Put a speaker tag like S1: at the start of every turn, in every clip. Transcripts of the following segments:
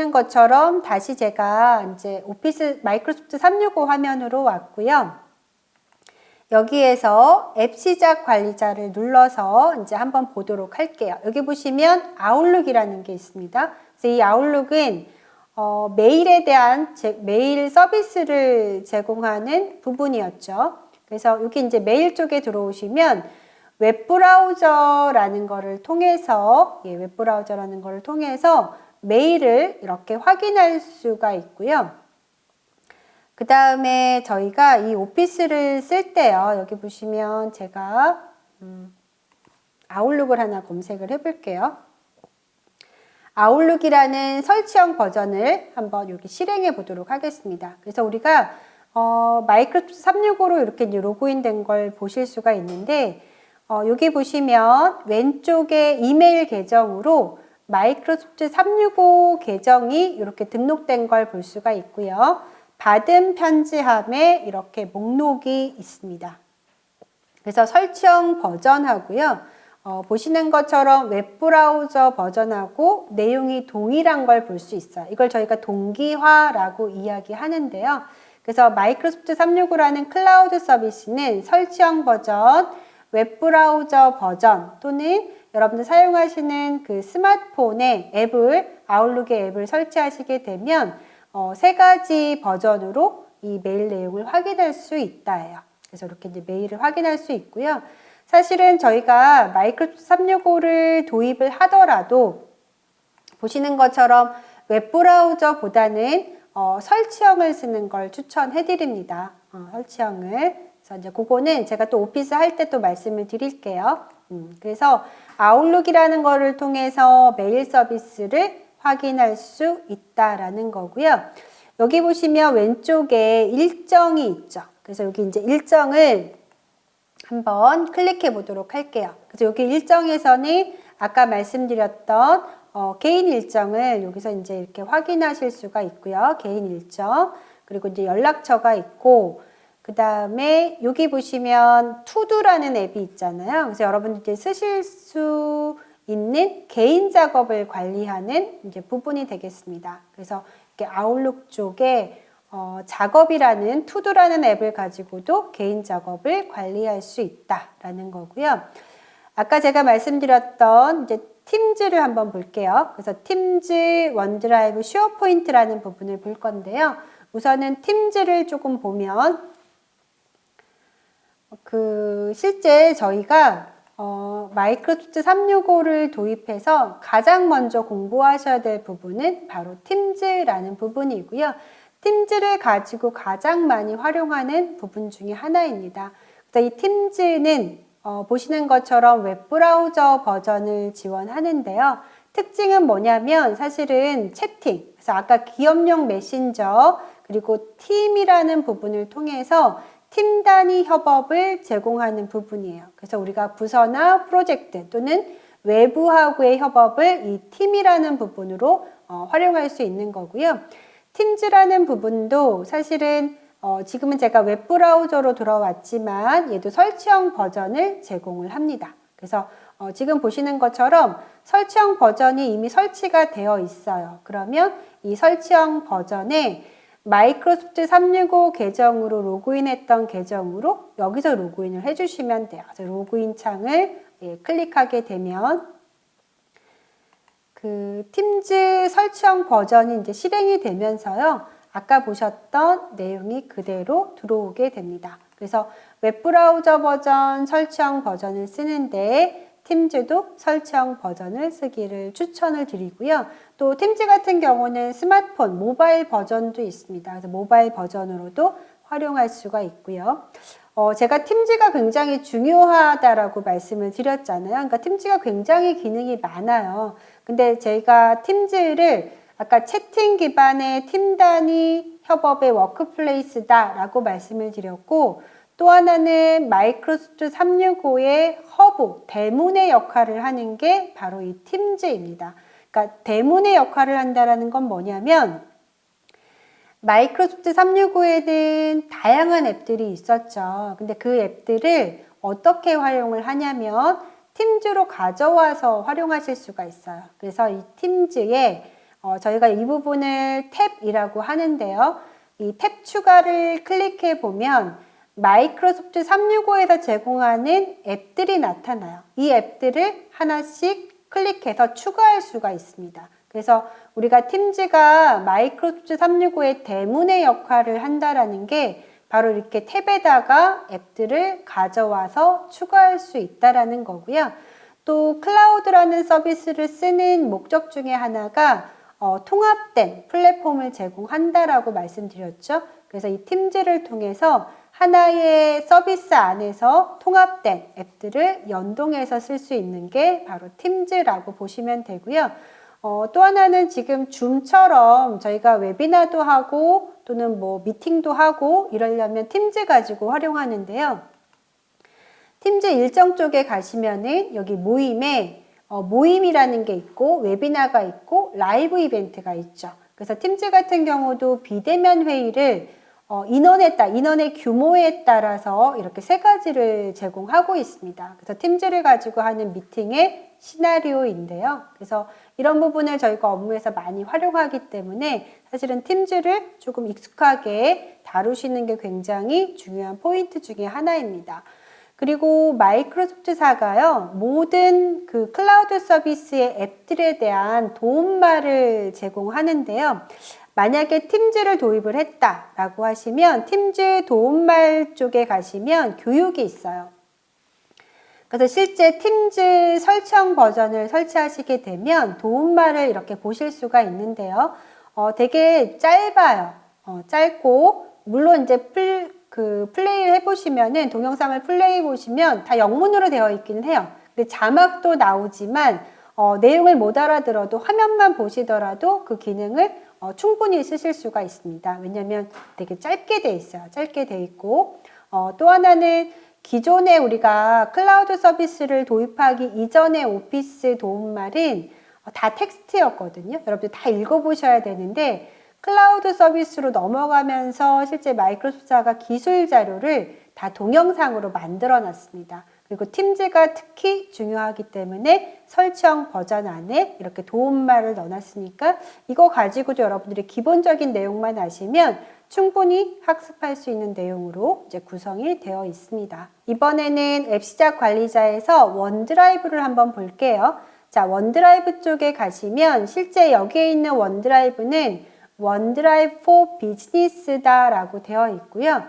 S1: 보시는 것처럼 다시 제가 이제 오피스 마이크로소프트 365 화면으로 왔고요. 여기에서 앱 시작 관리자를 눌러서 이제 한번 보도록 할게요. 여기 보시면 아웃룩이라는 게 있습니다. 그래서 이 아웃룩은 메일에 대한 메일 서비스를 제공하는 부분이었죠. 그래서 여기 이제 메일 쪽에 들어오시면 웹브라우저라는 거를 통해서 웹브라우저라는 거를 통해서 메일을 이렇게 확인할 수가 있고요. 그 다음에 저희가 이 오피스를 쓸 때요. 여기 보시면 제가 아웃룩을 하나 검색을 해볼게요. 아웃룩이라는 설치형 버전을 한번 여기 실행해 보도록 하겠습니다. 그래서 우리가 마이크로소프트 365로 이렇게 로그인 된 걸 보실 수가 있는데 여기 보시면 왼쪽에 이메일 계정으로 마이크로소프트 365 계정이 이렇게 등록된 걸 볼 수가 있고요. 받은 편지함에 이렇게 목록이 있습니다. 그래서 설치형 버전하고요. 보시는 것처럼 웹브라우저 버전하고 내용이 동일한 걸 볼 수 있어요. 이걸 저희가 동기화라고 이야기하는데요. 그래서 마이크로소프트 365라는 클라우드 서비스는 설치형 버전, 웹브라우저 버전 또는 여러분들 사용하시는 그 스마트폰에 아웃룩의 앱을 설치하시게 되면 세 가지 버전으로 이 메일 내용을 확인할 수 있다예요. 그래서 이렇게 이제 메일을 확인할 수 있고요. 사실은 저희가 마이크로소프트 365를 도입을 하더라도 보시는 것처럼 웹브라우저보다는 설치형을 쓰는 걸 추천해 드립니다. 설치형을. 그래서 이제 그거는 제가 또 오피스 할 때 또 말씀을 드릴게요. 그래서 아웃룩이라는 거를 통해서 메일 서비스를 확인할 수 있다라는 거고요. 여기 보시면 왼쪽에 일정이 있죠. 그래서 여기 이제 일정을 한번 클릭해 보도록 할게요. 그래서 여기 일정에서는 아까 말씀드렸던 개인 일정을 여기서 이제 이렇게 확인하실 수가 있고요. 개인 일정. 그리고 이제 연락처가 있고, 그 다음에 여기 보시면 투두라는 앱이 있잖아요. 그래서 여러분들이 쓰실 수 있는 개인 작업을 관리하는 이제 부분이 되겠습니다. 그래서 이렇게 아웃룩 쪽에 작업이라는 투두라는 앱을 가지고도 개인 작업을 관리할 수 있다라는 거고요. 아까 제가 말씀드렸던 이제 팀즈를 한번 볼게요. 그래서 팀즈, 원드라이브, 쉐어포인트라는 부분을 볼 건데요. 우선은 팀즈를 조금 보면 실제 저희가 마이크로소프트 365를 도입해서 가장 먼저 공부하셔야 될 부분은 바로 팀즈라는 부분이고요. 팀즈를 가지고 가장 많이 활용하는 부분 중에 하나입니다. 그래서 이 팀즈는 보시는 것처럼 웹브라우저 버전을 지원하는데요. 특징은 뭐냐면 사실은 채팅, 그래서 아까 기업용 메신저 그리고 팀이라는 부분을 통해서 팀 단위 협업을 제공하는 부분이에요. 그래서 우리가 부서나 프로젝트 또는 외부하고의 협업을 이 팀이라는 부분으로 활용할 수 있는 거고요. 팀즈라는 부분도 사실은 지금은 제가 웹브라우저로 들어왔지만 얘도 설치형 버전을 제공을 합니다. 그래서 지금 보시는 것처럼 설치형 버전이 이미 설치가 되어 있어요. 그러면 이 설치형 버전에 마이크로소프트 365 계정으로 로그인했던 계정으로 여기서 로그인을 해주시면 돼요. 그래서 로그인 창을 클릭하게 되면 그 팀즈 설치형 버전이 이제 실행이 되면서요. 아까 보셨던 내용이 그대로 들어오게 됩니다. 그래서 웹브라우저 버전, 설치형 버전을 쓰는데 팀즈도 설치형 버전을 쓰기를 추천을 드리고요. 또 팀즈 같은 경우는 스마트폰, 모바일 버전도 있습니다. 그래서 모바일 버전으로도 활용할 수가 있고요. 제가 팀즈가 굉장히 중요하다라고 말씀을 드렸잖아요. 그러니까 팀즈가 굉장히 기능이 많아요. 근데 제가 팀즈를 아까 채팅 기반의 팀 단위 협업의 워크플레이스다라고 말씀을 드렸고, 또 하나는 마이크로소프트 365의 허브, 대문의 역할을 하는 게 바로 이 팀즈입니다. 그러니까 대문의 역할을 한다는 건 뭐냐면 마이크로소프트 365에는 다양한 앱들이 있었죠. 근데 그 앱들을 어떻게 활용을 하냐면 팀즈로 가져와서 활용하실 수가 있어요. 그래서 이 팀즈에 저희가 이 부분을 탭이라고 하는데요. 이 탭 추가를 클릭해 보면 마이크로소프트 365에서 제공하는 앱들이 나타나요. 이 앱들을 하나씩 클릭해서 추가할 수가 있습니다. 그래서 우리가 팀즈가 마이크로소프트 365의 대문의 역할을 한다라는 게 바로 이렇게 탭에다가 앱들을 가져와서 추가할 수 있다라는 거고요. 또 클라우드라는 서비스를 쓰는 목적 중에 하나가 통합된 플랫폼을 제공한다라고 말씀드렸죠. 그래서 이 팀즈를 통해서 하나의 서비스 안에서 통합된 앱들을 연동해서 쓸 수 있는 게 바로 팀즈라고 보시면 되고요. 또 하나는 지금 줌처럼 저희가 웨비나도 하고 또는 뭐 미팅도 하고 이러려면 팀즈 가지고 활용하는데요. 팀즈 일정 쪽에 가시면은 여기 모임에 모임이라는 게 있고 웨비나가 있고 라이브 이벤트가 있죠. 그래서 팀즈 같은 경우도 비대면 회의를 인원의 규모에 따라서 이렇게 세 가지를 제공하고 있습니다. 그래서 팀즈를 가지고 하는 미팅의 시나리오인데요. 그래서 이런 부분을 저희가 업무에서 많이 활용하기 때문에 사실은 팀즈를 조금 익숙하게 다루시는 게 굉장히 중요한 포인트 중에 하나입니다. 그리고 마이크로소프트사가요, 모든 그 클라우드 서비스의 앱들에 대한 도움말을 제공하는데요. 만약에 팀즈를 도입을 했다라고 하시면 팀즈 도움말 쪽에 가시면 교육이 있어요. 그래서 실제 팀즈 설정 버전을 설치하시게 되면 도움말을 이렇게 보실 수가 있는데요. 되게 짧아요. 짧고 물론 이제 플레이를 해보시면은 동영상을 플레이 보시면 다 영문으로 되어 있기는 해요. 근데 자막도 나오지만 내용을 못 알아들어도 화면만 보시더라도 그 기능을 충분히 쓰실 수가 있습니다. 왜냐하면 되게 짧게 돼 있어요. 짧게 돼 있고 또 하나는 기존에 우리가 클라우드 서비스를 도입하기 이전의 오피스 도움말은 다 텍스트였거든요. 여러분들 다 읽어보셔야 되는데 클라우드 서비스로 넘어가면서 실제 마이크로소프트가 기술 자료를 다 동영상으로 만들어 놨습니다. 그리고 팀즈가 특히 중요하기 때문에 설정 버전 안에 이렇게 도움말을 넣어놨으니까 이거 가지고도 여러분들이 기본적인 내용만 아시면 충분히 학습할 수 있는 내용으로 이제 구성이 되어 있습니다. 이번에는 앱 시작 관리자에서 원드라이브를 한번 볼게요. 자, 원드라이브 쪽에 가시면 실제 여기에 있는 원드라이브는 원드라이브 for Business다 라고 되어 있고요.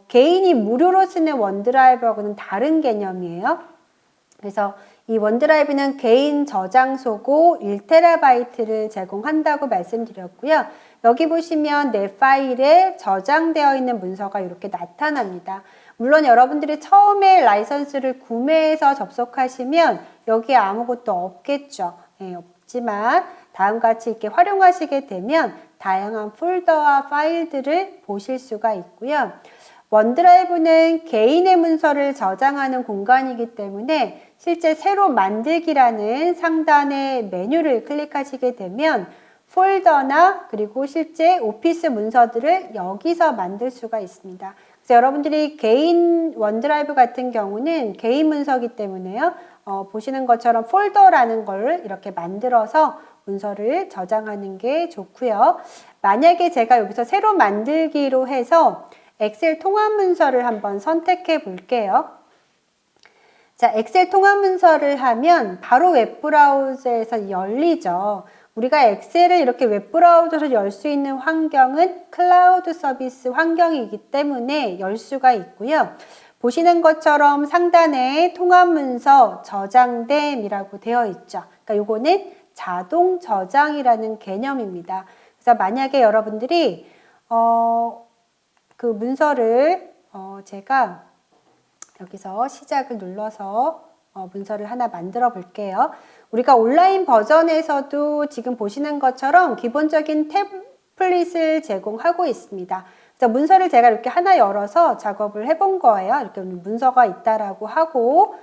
S1: 개인이 무료로 쓰는 원드라이브하고는 다른 개념이에요. 그래서 이 원드라이브는 개인 저장소고 1TB를 제공한다고 말씀드렸고요. 여기 보시면 내 파일에 저장되어 있는 문서가 이렇게 나타납니다. 물론 여러분들이 처음에 라이선스를 구매해서 접속하시면 여기에 아무것도 없겠죠. 네, 없지만 다음과 같이 이렇게 활용하시게 되면 다양한 폴더와 파일들을 보실 수가 있고요. 원드라이브는 개인의 문서를 저장하는 공간이기 때문에 실제 새로 만들기라는 상단의 메뉴를 클릭하시게 되면 폴더나 그리고 실제 오피스 문서들을 여기서 만들 수가 있습니다. 그래서 여러분들이 개인 원드라이브 같은 경우는 개인 문서기 때문에요. 보시는 것처럼 폴더라는 걸 이렇게 만들어서 문서를 저장하는 게 좋고요. 만약에 제가 여기서 새로 만들기로 해서 엑셀 통합 문서를 한번 선택해 볼게요. 자, 엑셀 통합 문서를 하면 바로 웹브라우저에서 열리죠. 우리가 엑셀을 이렇게 웹브라우저에서 열 수 있는 환경은 클라우드 서비스 환경이기 때문에 열 수가 있고요. 보시는 것처럼 상단에 통합 문서 저장됨이라고 되어 있죠. 그러니까 요거는 자동 저장이라는 개념입니다. 그래서 만약에 여러분들이 그 문서를 제가 여기서 시작을 눌러서 문서를 하나 만들어 볼게요. 우리가 온라인 버전에서도 지금 보시는 것처럼 기본적인 템플릿을 제공하고 있습니다. 그래서 문서를 제가 이렇게 하나 열어서 작업을 해본 거예요. 이렇게 문서가 있다라고 하고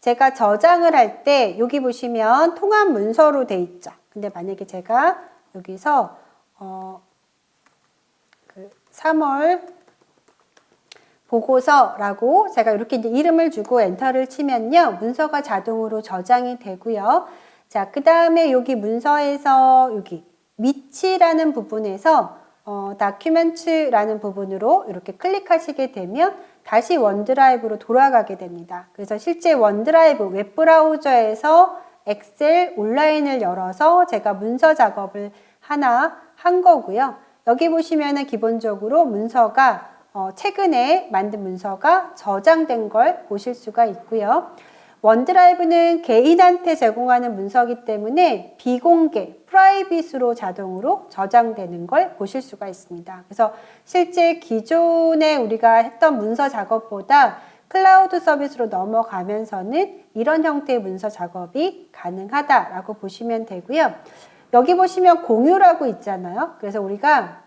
S1: 제가 저장을 할 때 여기 보시면 통합 문서로 돼 있죠. 근데 만약에 제가 여기서 3월 보고서라고 제가 이렇게 이제 이름을 주고 엔터를 치면요. 문서가 자동으로 저장이 되고요. 자, 그 다음에 여기 문서에서 여기 위치라는 부분에서 다큐멘트라는 부분으로 이렇게 클릭하시게 되면 다시 원드라이브로 돌아가게 됩니다. 그래서 실제 원드라이브 웹브라우저에서 엑셀 온라인을 열어서 제가 문서 작업을 하나 한 거고요. 여기 보시면은 기본적으로 문서가 최근에 만든 문서가 저장된 걸 보실 수가 있고요. 원드라이브는 개인한테 제공하는 문서이기 때문에 비공개, 프라이빗으로 자동으로 저장되는 걸 보실 수가 있습니다. 그래서 실제 기존에 우리가 했던 문서 작업보다 클라우드 서비스로 넘어가면서는 이런 형태의 문서 작업이 가능하다라고 보시면 되고요. 여기 보시면 공유라고 있잖아요. 그래서 우리가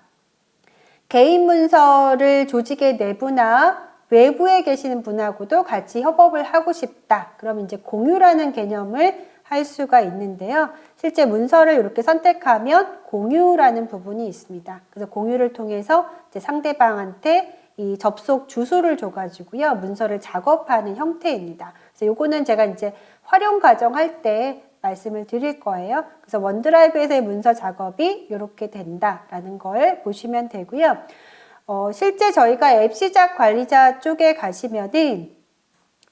S1: 개인 문서를 조직의 내부나 외부에 계시는 분하고도 같이 협업을 하고 싶다. 그럼 이제 공유라는 개념을 할 수가 있는데요. 실제 문서를 이렇게 선택하면 공유라는 부분이 있습니다. 그래서 공유를 통해서 이제 상대방한테 이 접속 주소를 줘가지고요. 문서를 작업하는 형태입니다. 그래서 요거는 제가 이제 활용 과정할 때 말씀을 드릴 거예요. 그래서 원드라이브에서의 문서 작업이 이렇게 된다라는 걸 보시면 되고요. 실제 저희가 앱 시작 관리자 쪽에 가시면은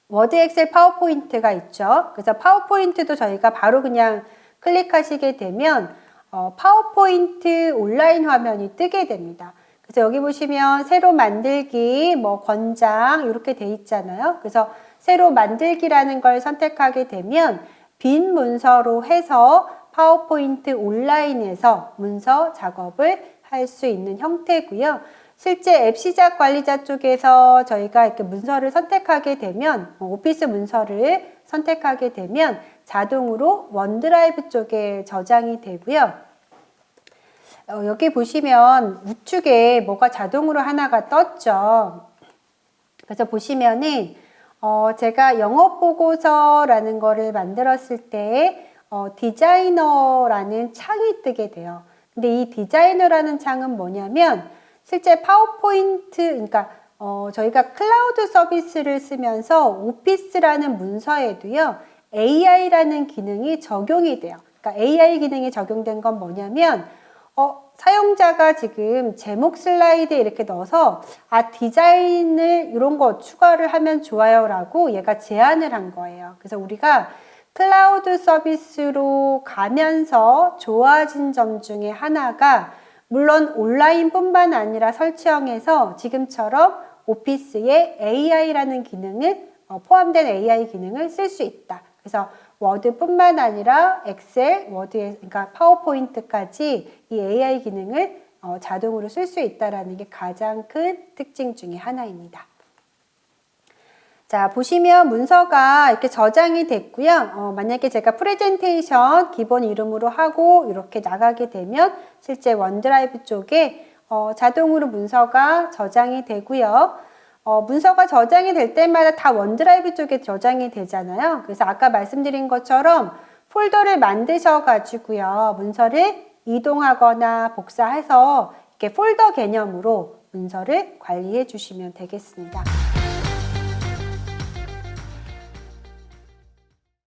S1: 워드, 엑셀, 파워포인트가 있죠. 그래서 파워포인트도 저희가 바로 그냥 클릭하시게 되면 파워포인트 온라인 화면이 뜨게 됩니다. 그래서 여기 보시면 새로 만들기, 뭐 권장 이렇게 돼 있잖아요. 그래서 새로 만들기라는 걸 선택하게 되면 빈 문서로 해서 파워포인트 온라인에서 문서 작업을 할 수 있는 형태고요. 실제 앱 시작 관리자 쪽에서 저희가 이렇게 문서를 선택하게 되면 오피스 문서를 선택하게 되면 자동으로 원드라이브 쪽에 저장이 되고요. 여기 보시면 우측에 뭐가 자동으로 하나가 떴죠. 그래서 보시면은 제가 영업보고서라는 거를 만들었을 때 디자이너라는 창이 뜨게 돼요. 근데 이 디자이너라는 창은 뭐냐면 실제 파워포인트, 그러니까 저희가 클라우드 서비스를 쓰면서 오피스라는 문서에도요, AI라는 기능이 적용이 돼요. 그러니까 AI 기능이 적용된 건 뭐냐면 사용자가 지금 제목 슬라이드에 이렇게 넣어서 디자인을 이런 거 추가를 하면 좋아요 라고 얘가 제안을 한 거예요. 그래서 우리가 클라우드 서비스로 가면서 좋아진 점 중에 하나가 물론 온라인뿐만 아니라 설치형에서 지금처럼 오피스에 AI라는 기능을 포함된 AI 기능을 쓸 수 있다. 그래서 워드뿐만 아니라 엑셀, 워드에 그러니까 파워포인트까지 이 AI 기능을 자동으로 쓸 수 있다라는 게 가장 큰 특징 중에 하나입니다. 자, 보시면 문서가 이렇게 저장이 됐고요. 만약에 제가 프레젠테이션 기본 이름으로 하고 이렇게 나가게 되면 실제 원드라이브 쪽에 자동으로 문서가 저장이 되고요. 문서가 저장이 될 때마다 다 원드라이브 쪽에 저장이 되잖아요. 그래서 아까 말씀드린 것처럼 폴더를 만드셔가지고요. 문서를 이동하거나 복사해서 이렇게 폴더 개념으로 문서를 관리해 주시면 되겠습니다.